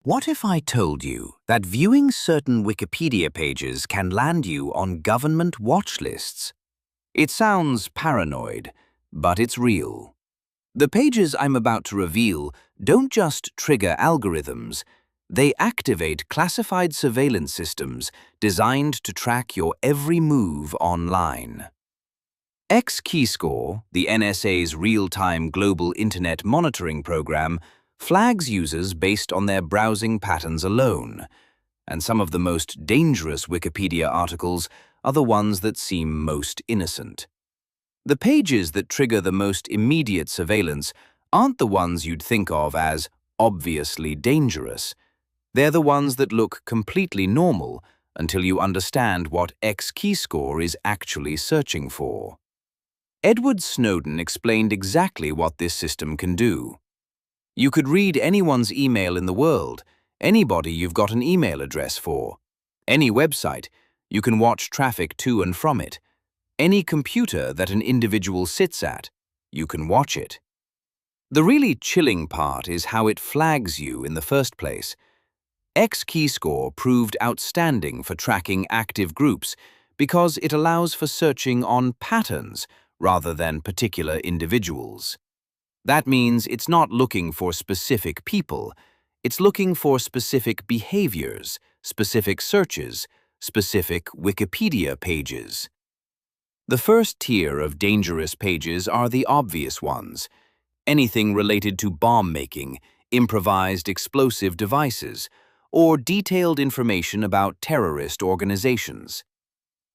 What if I told you that viewing certain Wikipedia pages can land you on government watch lists? It sounds paranoid, but it's real. The pages I'm about to reveal don't just trigger algorithms, they activate classified surveillance systems designed to track your every move online. X-Keyscore, the NSA's real-time global internet monitoring program, flags users based on their browsing patterns alone, and some of the most dangerous Wikipedia articles are the ones that seem most innocent. The pages that trigger the most immediate surveillance aren't the ones you'd think of as obviously dangerous. They're the ones that look completely normal until you understand what X-Keyscore is actually searching for. Edward Snowden explained exactly what this system can do. You could read anyone's email in the world, anybody you've got an email address for. Any website, you can watch traffic to and from it. Any computer that an individual sits at, you can watch it. The really chilling part is how it flags you in the first place. X-Keyscore proved outstanding for tracking active groups because it allows for searching on patterns rather than particular individuals. That means it's not looking for specific people, it's looking for specific behaviors, specific searches, specific Wikipedia pages. The first tier of dangerous pages are the obvious ones. Anything related to bomb-making, improvised explosive devices, or detailed information about terrorist organizations.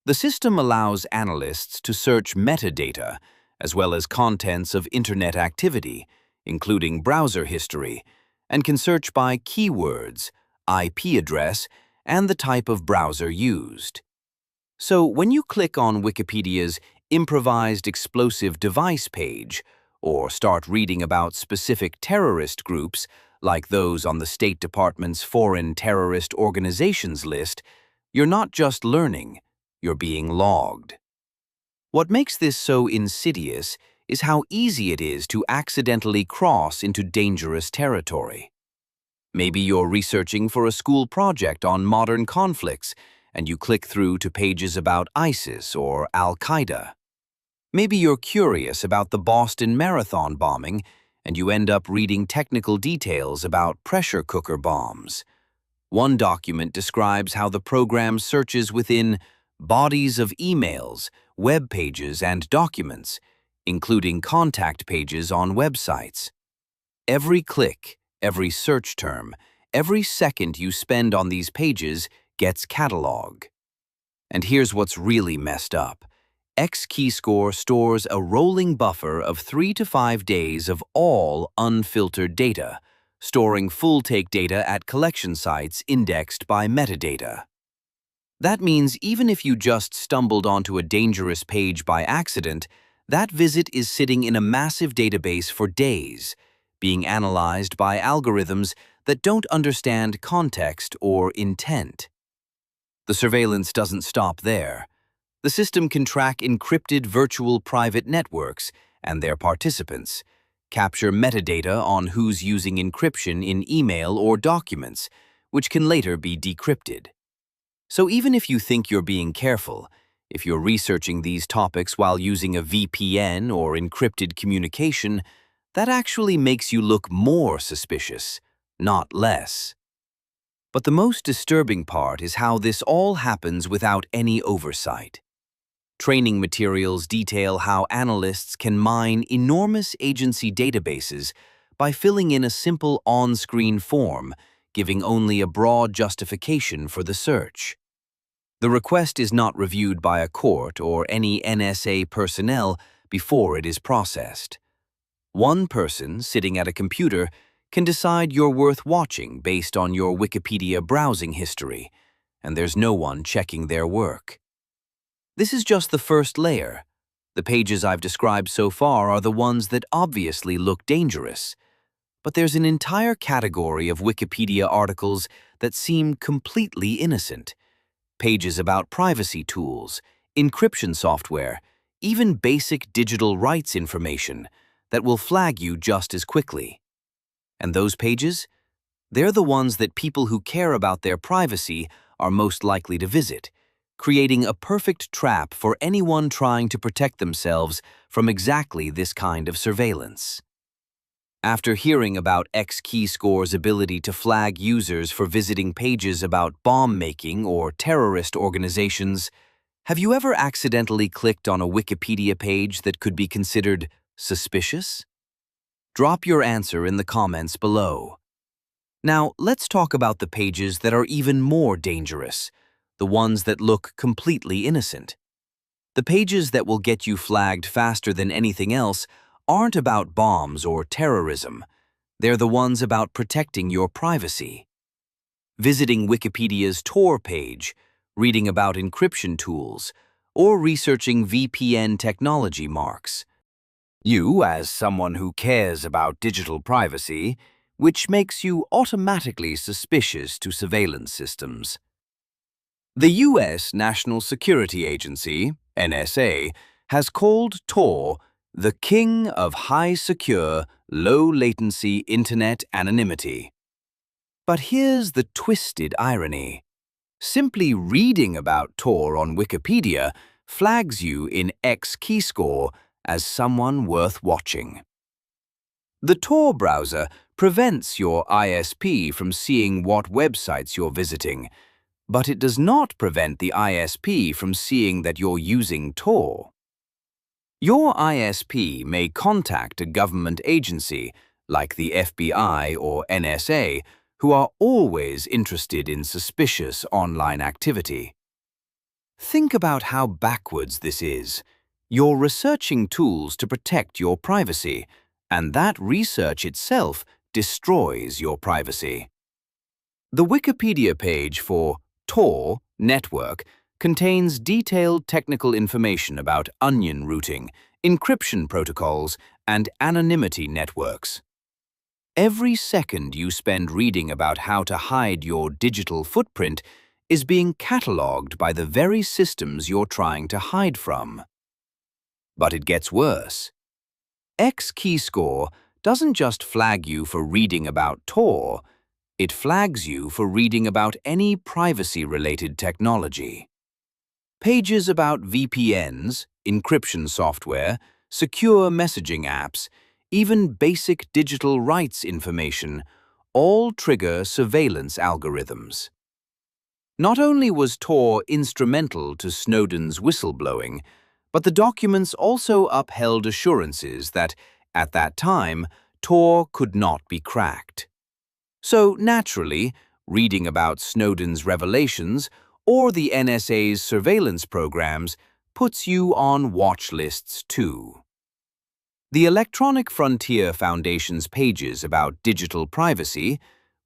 The system allows analysts to search metadata, as well as contents of internet activity, including browser history, and can search by keywords, IP address, and the type of browser used. So when you click on Wikipedia's improvised explosive device page, or start reading about specific terrorist groups, like those on the State Department's Foreign Terrorist Organizations list, you're not just learning, you're being logged. What makes this so insidious is how easy it is to accidentally cross into dangerous territory. Maybe you're researching for a school project on modern conflicts, and you click through to pages about ISIS or Al-Qaeda. Maybe you're curious about the Boston Marathon bombing, and you end up reading technical details about pressure cooker bombs. One document describes how the program searches within bodies of emails, web pages, and documents, including contact pages on websites. Every click, every search term, every second you spend on these pages gets cataloged. And here's what's really messed up. X-Keyscore stores a rolling buffer of 3 to 5 days of all unfiltered data, storing full-take data at collection sites indexed by metadata. That means even if you just stumbled onto a dangerous page by accident, that visit is sitting in a massive database for days, being analyzed by algorithms that don't understand context or intent. The surveillance doesn't stop there. The system can track encrypted virtual private networks and their participants, capture metadata on who's using encryption in email or documents, which can later be decrypted. So even if you think you're being careful, if you're researching these topics while using a VPN or encrypted communication, that actually makes you look more suspicious, not less. But the most disturbing part is how this all happens without any oversight. Training materials detail how analysts can mine enormous agency databases by filling in a simple on-screen form, giving only a broad justification for the search. The request is not reviewed by a court or any NSA personnel before it is processed. One person sitting at a computer can decide you're worth watching based on your Wikipedia browsing history, and there's no one checking their work. This is just the first layer. The pages I've described so far are the ones that obviously look dangerous. But there's an entire category of Wikipedia articles that seem completely innocent. Pages about privacy tools, encryption software, even basic digital rights information that will flag you just as quickly. And those pages? They're the ones that people who care about their privacy are most likely to visit, creating a perfect trap for anyone trying to protect themselves from exactly this kind of surveillance. After hearing about Xkeyscore's ability to flag users for visiting pages about bomb-making or terrorist organizations, have you ever accidentally clicked on a Wikipedia page that could be considered suspicious? Drop your answer in the comments below. Now, let's talk about the pages that are even more dangerous, the ones that look completely innocent. The pages that will get you flagged faster than anything else aren't about bombs or terrorism. They're the ones about protecting your privacy. Visiting Wikipedia's Tor page, reading about encryption tools, or researching VPN technology marks. You, as someone who cares about digital privacy, which makes you automatically suspicious to surveillance systems. The U.S. National Security Agency, NSA, has called Tor the king of high-secure, low-latency internet anonymity. But here's the twisted irony. Simply reading about Tor on Wikipedia flags you in Xkeyscore as someone worth watching. The Tor browser prevents your ISP from seeing what websites you're visiting, but it does not prevent the ISP from seeing that you're using Tor. Your ISP may contact a government agency, like the FBI or NSA, who are always interested in suspicious online activity. Think about how backwards this is. You're researching tools to protect your privacy, and that research itself destroys your privacy. The Wikipedia page for Tor network contains detailed technical information about onion routing, encryption protocols, and anonymity networks. Every second you spend reading about how to hide your digital footprint is being catalogued by the very systems you're trying to hide from. But it gets worse. Xkeyscore doesn't just flag you for reading about Tor, it flags you for reading about any privacy-related technology. Pages about VPNs, encryption software, secure messaging apps, even basic digital rights information, all trigger surveillance algorithms. Not only was Tor instrumental to Snowden's whistleblowing, but the documents also upheld assurances that, at that time, Tor could not be cracked. So, naturally, reading about Snowden's revelations or the NSA's surveillance programs puts you on watch lists too. The Electronic Frontier Foundation's pages about digital privacy,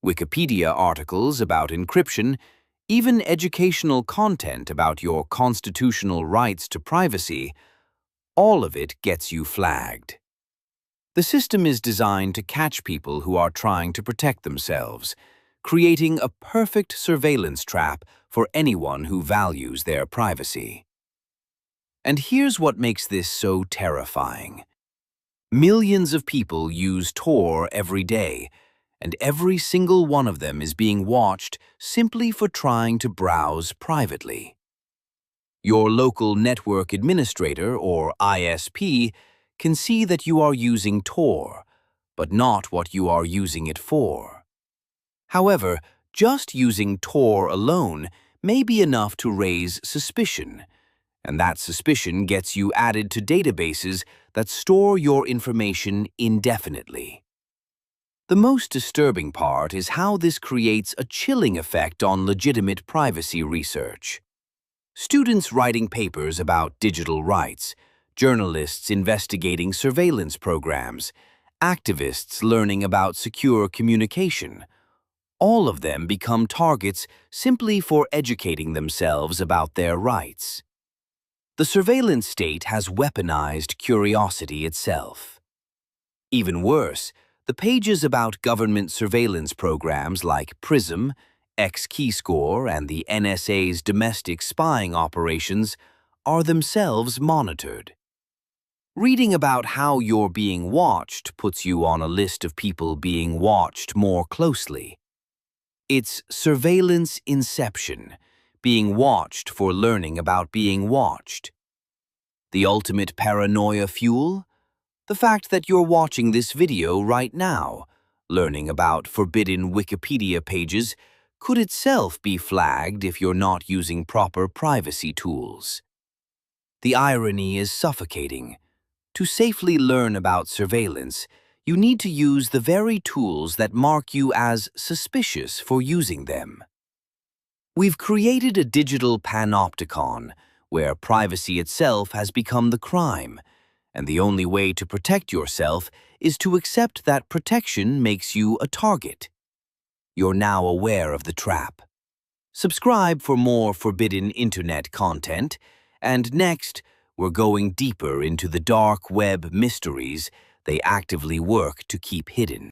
Wikipedia articles about encryption, even educational content about your constitutional rights to privacy, all of it gets you flagged. The system is designed to catch people who are trying to protect themselves, creating a perfect surveillance trap for anyone who values their privacy. And here's what makes this so terrifying. Millions of people use Tor every day, and every single one of them is being watched simply for trying to browse privately. Your local network administrator, or ISP, can see that you are using Tor, but not what you are using it for. However, just using Tor alone may be enough to raise suspicion, and that suspicion gets you added to databases that store your information indefinitely. The most disturbing part is how this creates a chilling effect on legitimate privacy research. Students writing papers about digital rights, journalists investigating surveillance programs, activists learning about secure communication. All of them become targets simply for educating themselves about their rights. The surveillance state has weaponized curiosity itself. Even worse, the pages about government surveillance programs like PRISM, Xkeyscore, and the NSA's domestic spying operations are themselves monitored. Reading about how you're being watched puts you on a list of people being watched more closely. It's surveillance inception, being watched for learning about being watched. The ultimate paranoia fuel? The fact that you're watching this video right now, learning about forbidden Wikipedia pages, could itself be flagged if you're not using proper privacy tools. The irony is suffocating. To safely learn about surveillance, you need to use the very tools that mark you as suspicious for using them. We've created a digital panopticon where privacy itself has become the crime, and the only way to protect yourself is to accept that protection makes you a target. You're now aware of the trap. Subscribe for more forbidden internet content, and next, we're going deeper into the dark web mysteries they actively work to keep hidden.